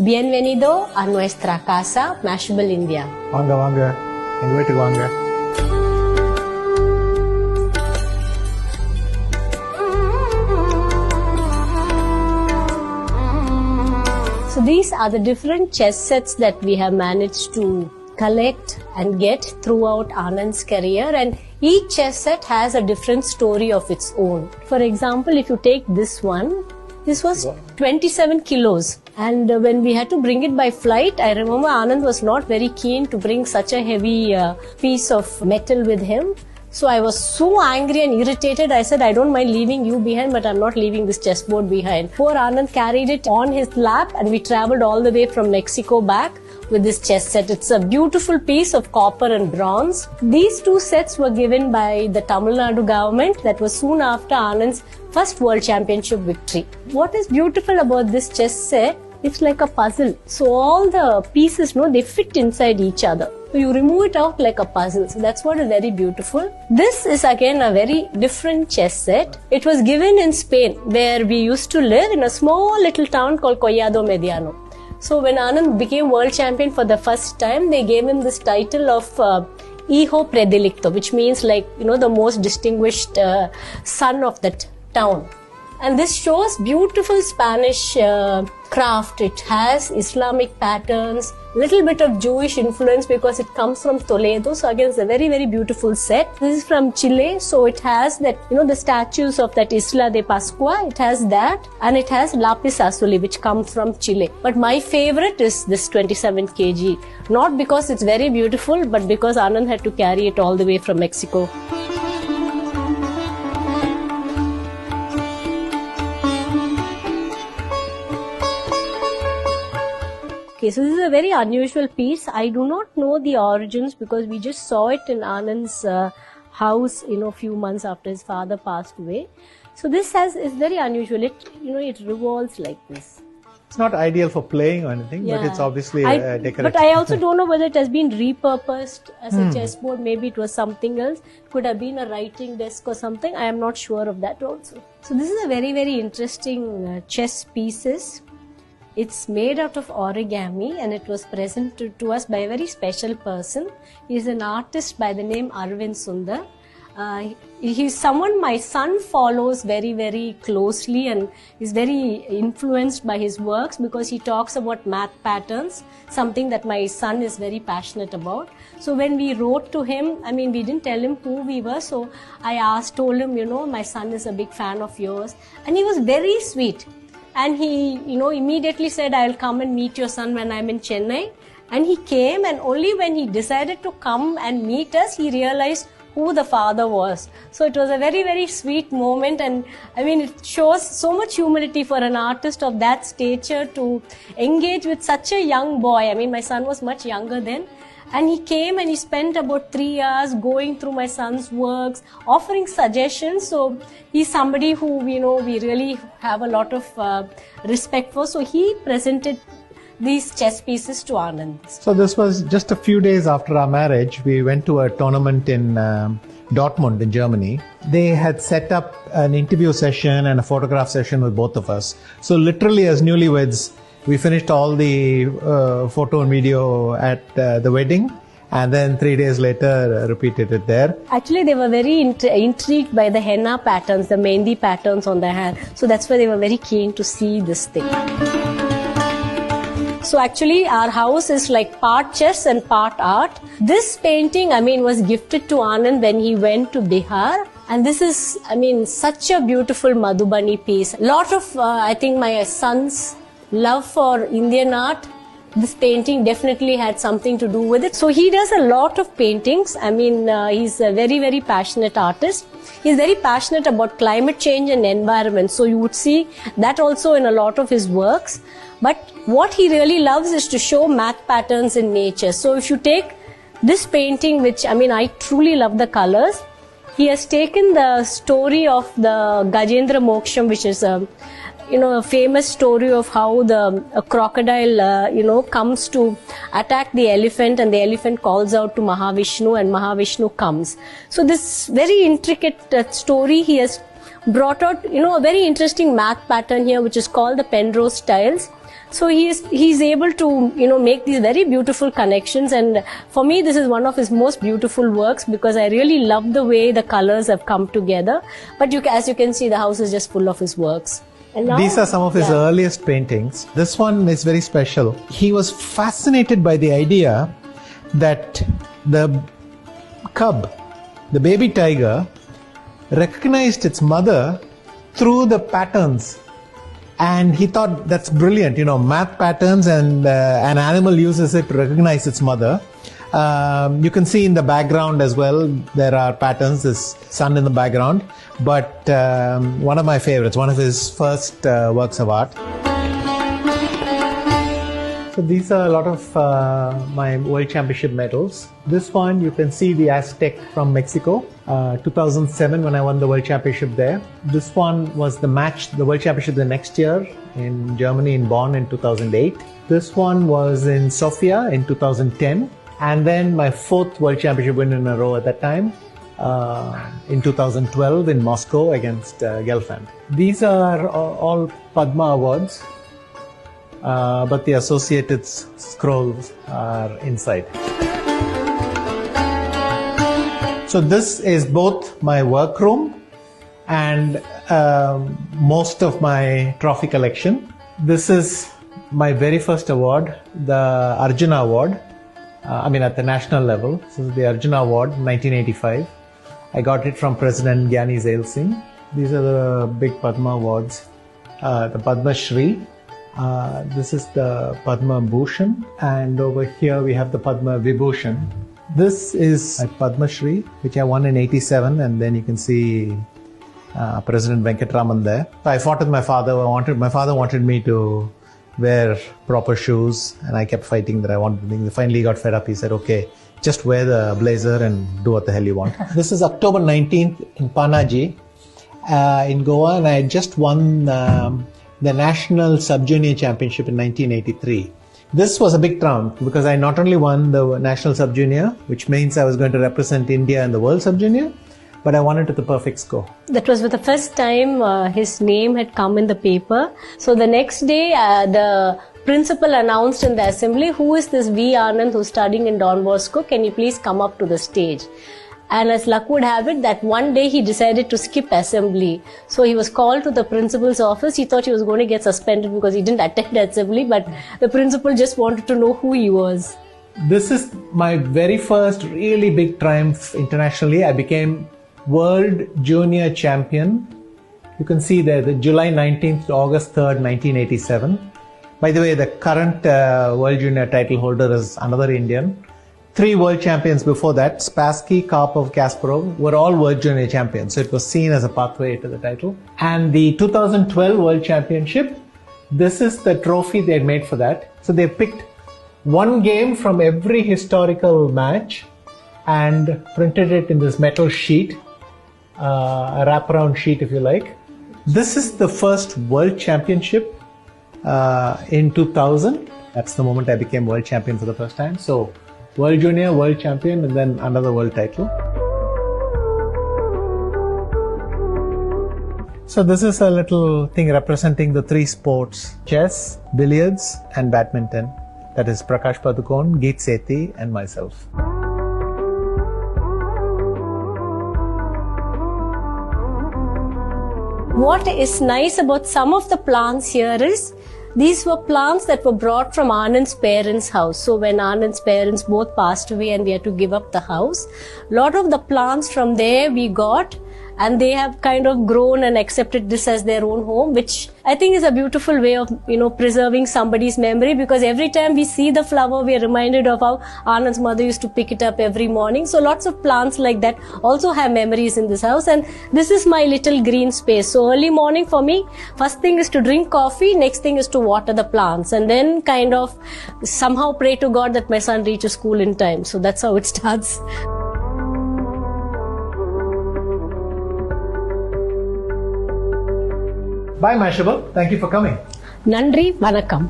Bienvenido a nuestra casa, Mashable India. வாங்க வாங்க எங்க வீட்டுக்கு வாங்க. So these are the different chess sets that we have managed to collect and get throughout Anand's career, and each chess set has a different story of its own. For example, if you take this one, this was 27 kilos, and when we had to bring it by flight, I remember Anand was not very keen to bring such a heavy piece of metal with him. So I was so angry and irritated. I said, I don't mind leaving you behind, but I'm not leaving this chessboard behind. Poor Anand carried it on his lap, and we traveled all the way from Mexico back with this chess set. It's a beautiful piece of copper and bronze. These two sets were given by the Tamil Nadu government. That was soon after Anand's first World Championship victory. What is beautiful about this chess set, it's like a puzzle. So all the pieces, they fit inside each other. So you remove it out like a puzzle. So that's what is very beautiful. This is again a very different chess set. It was given in Spain, where we used to live in a small little town called Collado Mediano. So when Anand became world champion for the first time, they gave him this title of Hijo Predilecto, which means the most distinguished son of that town. And this shows beautiful Spanish craft. It has Islamic patterns, little bit of Jewish influence because it comes from Toledo. So again, it's a very, very beautiful set. This is from Chile. So it has that, the statues of that Isla de Pascua. It has that, and it has lapis lazuli, which comes from Chile. But my favorite is this 27 kg. Not because it's very beautiful, but because Anand had to carry it all the way from Mexico. Okay, so this is a very unusual piece. I do not know the origins because we just saw it in Anand's house, a few months after his father passed away. So this is very unusual. It revolves like this. It's not ideal for playing or anything, but it's obviously decorative. But I also don't know whether it has been repurposed as a chessboard. Maybe it was something else. Could have been a writing desk or something. I am not sure of that also. So this is a very, very interesting chess pieces. It's made out of origami, and it was presented to us by a very special person. He's an artist by the name Arvind Sundar. He's someone my son follows very, very closely, and is very influenced by his works because he talks about math patterns, something that my son is very passionate about. So when we wrote to him, we didn't tell him who we were. So I told him, my son is a big fan of yours, and he was very sweet. And he, immediately said, I'll come and meet your son when I'm in Chennai. And he came, and only when he decided to come and meet us, he realized who the father was. So it was a very, very sweet moment, and it shows so much humility for an artist of that stature to engage with such a young boy. My son was much younger then. And he came and he spent about 3 hours going through my son's works, offering suggestions. So he's somebody who, we really have a lot of respect for. So he presented these chess pieces to Anand. So this was just a few days after our marriage. We went to a tournament in Dortmund in Germany. They had set up an interview session and a photograph session with both of us. So literally as newlyweds, we finished all the photo and video at the wedding, and then 3 days later repeated it there. Actually, they were very intrigued by the henna patterns, the mehndi patterns on their hand. So that's why they were very keen to see this thing. So actually, our house is like part chess and part art. This painting, was gifted to Anand when he went to Bihar. And this is, such a beautiful Madhubani piece. Lot of, my son's love for Indian art, this painting definitely had something to do with it. So he does a lot of paintings. He's a very, very passionate artist. He's very passionate about climate change and environment. So you would see that also in a lot of his works. But what he really loves is to show math patterns in nature. So if you take this painting, which I truly love the colors, he has taken the story of the Gajendra Moksham, which is a famous story of how a crocodile, comes to attack the elephant, and the elephant calls out to Mahavishnu, and Mahavishnu comes. So this very intricate story he has brought out, a very interesting math pattern here, which is called the Penrose tiles. So he's able to, make these very beautiful connections. And for me, this is one of his most beautiful works because I really love the way the colors have come together. But as you can see, the house is just full of his works. And now, these are some of his earliest paintings. This one is very special. He was fascinated by the idea that the cub, the baby tiger, recognized its mother through the patterns. And he thought that's brilliant, math patterns, and an animal uses it to recognize its mother. You can see in the background as well, there are patterns, this sun in the background. But one of my favorites, one of his first works of art. So these are a lot of my World Championship medals. This one, you can see the Aztec from Mexico, 2007 when I won the World Championship there. This one was the World Championship the next year in Germany, in Bonn in 2008. This one was in Sofia in 2010. And then my fourth World Championship win in a row at that time, in 2012 in Moscow against Gelfand. These are all Padma Awards. But the associated scrolls are inside. So this is both my workroom and most of my trophy collection. This is my very first award, the Arjuna Award. At the national level. This is the Arjuna Award, 1985. I got it from President Gyani Zail Singh. These are the big Padma Awards. The Padma Shri. This is the Padma Bhushan, and over here we have the Padma Vibhushan. This is a Padma Shri, which I won in 87, and then you can see President Venkatraman there. So I fought with my father. My father wanted me to wear proper shoes, and I kept fighting that I wanted to. He finally got fed up. He said, okay, just wear the blazer and do what the hell you want. This is October 19th in Panaji in Goa, and I had just won the National Sub-Junior Championship in 1983. This was a big triumph because I not only won the National Sub-Junior, which means I was going to represent India in the World Sub-Junior, but I won it with a perfect score. That was the first time his name had come in the paper. So the next day, the principal announced in the assembly, who is this V. Anand who's studying in Don Bosco? Can you please come up to the stage? And as luck would have it, that one day he decided to skip assembly. So he was called to the principal's office. He thought he was going to get suspended because he didn't attend assembly, but the principal just wanted to know who he was. This is my very first really big triumph internationally. I became World Junior Champion. You can see there, the July 19th to August 3rd, 1987. By the way, the current World Junior title holder is another Indian. 3 world champions before that, Spassky, Karpov, Kasparov, were all World Junior champions. So it was seen as a pathway to the title. And the 2012 World Championship, this is the trophy they had made for that. So they picked one game from every historical match and printed it in this metal sheet, a wraparound sheet if you like. This is the first World Championship in 2000. That's the moment I became World Champion for the first time. So World Junior, World Champion, and then another world title. So this is a little thing representing the 3 sports: chess, billiards, and badminton. That is Prakash Padukone, Geet Sethi, and myself. What is nice about some of the plants here is these were plants that were brought from Anand's parents' house. So when Anand's parents both passed away and we had to give up the house, a lot of the plants from there we got, and they have kind of grown and accepted this as their own home, which I think is a beautiful way of, preserving somebody's memory, because every time we see the flower, we are reminded of how Anand's mother used to pick it up every morning. So lots of plants like that also have memories in this house, and this is my little green space. So early morning for me, first thing is to drink coffee, next thing is to water the plants, and then kind of somehow pray to God that my son reaches school in time. So that's how it starts. Bye, Mashable. Thank you for coming. Nandri, Vanakkam.